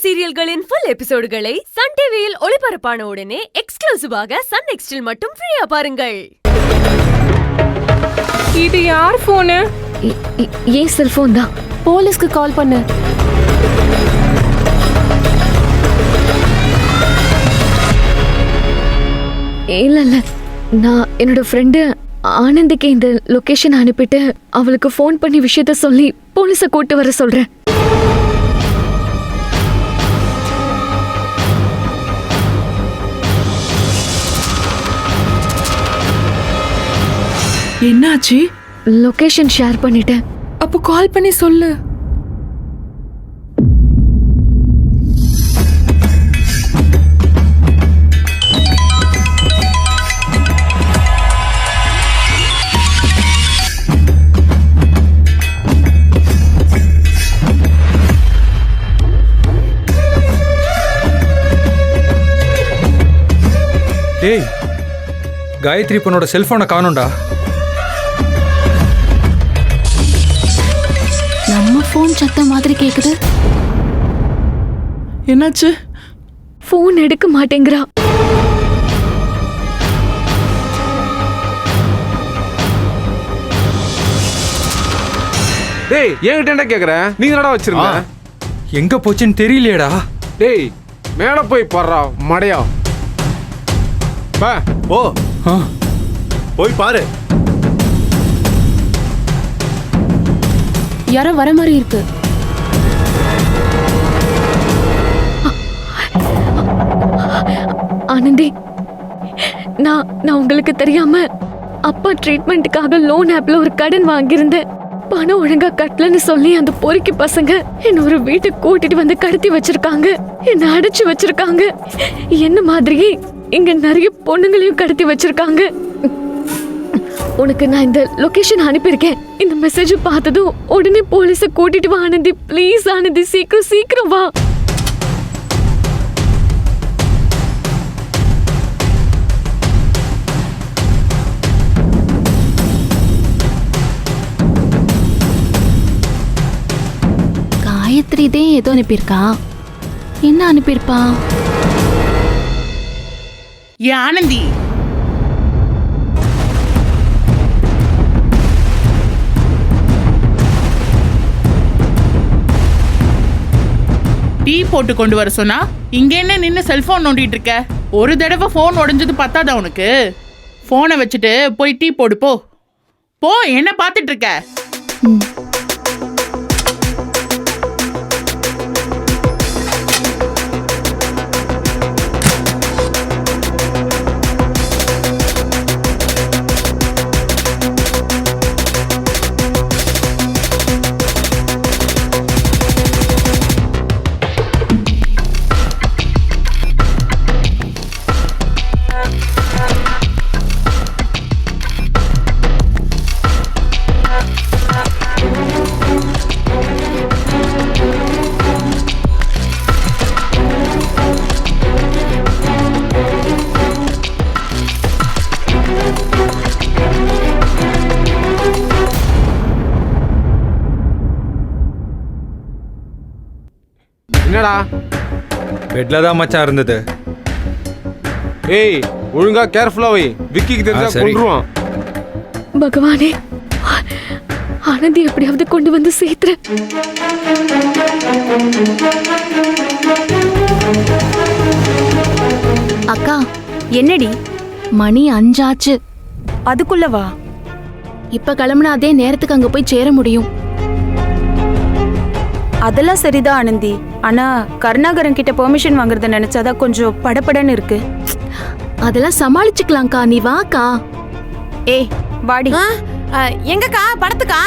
சீரியல்களின் full எபிசோடுகளை Sun டிவியில் ஒளிபரப்பான உடனே எக்ஸ்க்ளூசிவாக சன் நெக்ஸ்டில் மட்டும் ஃப்ரீயா பாருங்கள். இது யார் போனு? ஏன் செல்போன் தான். போலீஸ்க்கு கால் பண்ணு. இல்ல நான் என்னோட ஃப்ரெண்டு ஆனந்திக்கு இந்த லொகேஷன் அனுப்பிட்டு அவளுக்கு ஃபோன் பண்ணி விஷயத்த சொல்லி போலீஸை கூட்டு வர சொல்றேன். என்னாச்சு? லொகேஷன் ஷேர் பண்ணிட்டேன். அப்போ கால் பண்ணி சொல்லு. டேய், காயத்ரி பொண்ணோட செல்போனை காணோம்டா. நம்ம போன் சத்தம் மாதிரி கேக்குது. என்னாச்சு? ஃபோன் எடுக்க மாட்டேங்கிறா. டேய், என்கிட்ட கேக்குற? நீங்க என்னடா வச்சிருந்த? எங்க போச்சுன்னு தெரியலையேடா. டேய், மேல போய் பாறா மடையா. பா ஓ ஆ, போய் பாரு. யாரோ வர மாதிரி இருக்கு. ஆனந்தி, நான் உங்களுக்கு தெரியாம அப்பா ட்ரீட்மெண்ட்டுக்காக லோன் ஆப்ல ஒரு கடன் வாங்கியிருந்தேன். பணம் ஒழுங்கா கட்டலன்னு சொல்லி அந்த பொறுக்கி பசங்க என்ன ஒரு வீட்டுக்கு கூட்டிட்டு வந்து கடத்தி வச்சிருக்காங்க. என்ன அடைச்சு வச்சிருக்காங்க. என்ன மாதிரியே இங்க நிறைய பொண்ணுங்களையும் கடத்தி வச்சிருக்காங்க. உனக்கு நான் இந்த லொகேஷன் அனுப்பியிருக்கேன். இந்த மெசேஜ் பார்த்ததும் உடனே போலீஸை கூட்டிட்டு வா ஆனந்தி. ப்ளீஸ் ஆனந்தி, சீக்கிரம் சீக்கிரம் வா. காயத்ரி தான் ஏதோ அனுப்பியிருக்கா. என்ன அனுப்பியிருப்பா? ஏ ஆனந்தி, டீ போட்டு கொண்டு வர சொன்னா இங்க என்ன நின்னு செல்போன் நோண்டிட்டு இருக்க? ஒரு தடவை போன் உடைஞ்சது பத்தாதா உனக்கு? போனை வச்சுட்டு போய் டீ போடு போ. போ, என்ன பார்த்துட்டு இருக்க? என்னடா? பெட்ல தான் மச்சான் இருந்தது. ஏய், ஒழுங்கா கேர்ஃபுல்லா வை. விக்கிக்கு தெரிஞ்சா சரி. கொன்றுவான். பகவானே, ஆனந்தி எப்படியாவது கொண்டு வந்து சேர்த்துற. அக்கா, என்னடி? மணி 5 ஆச்சு. அதுக்குள்ளவா? இப்ப கிளம்புனா அதே நேரத்துக்கு அங்க போய் சேர முடியும். அதெல்லாம் சரிதான் ஆனந்தி. ஆனா கருணாகரன் கிட்ட பெர்மிஷன் வாங்குறத நினைச்சாதான் கொஞ்சம் படபடன்னு இருக்கு. அதெல்லாம் சமாளிச்சுக்கலாம்க்கா, நீ வாக்கா. ஏய் வாடி. எங்கக்கா படத்துக்கா?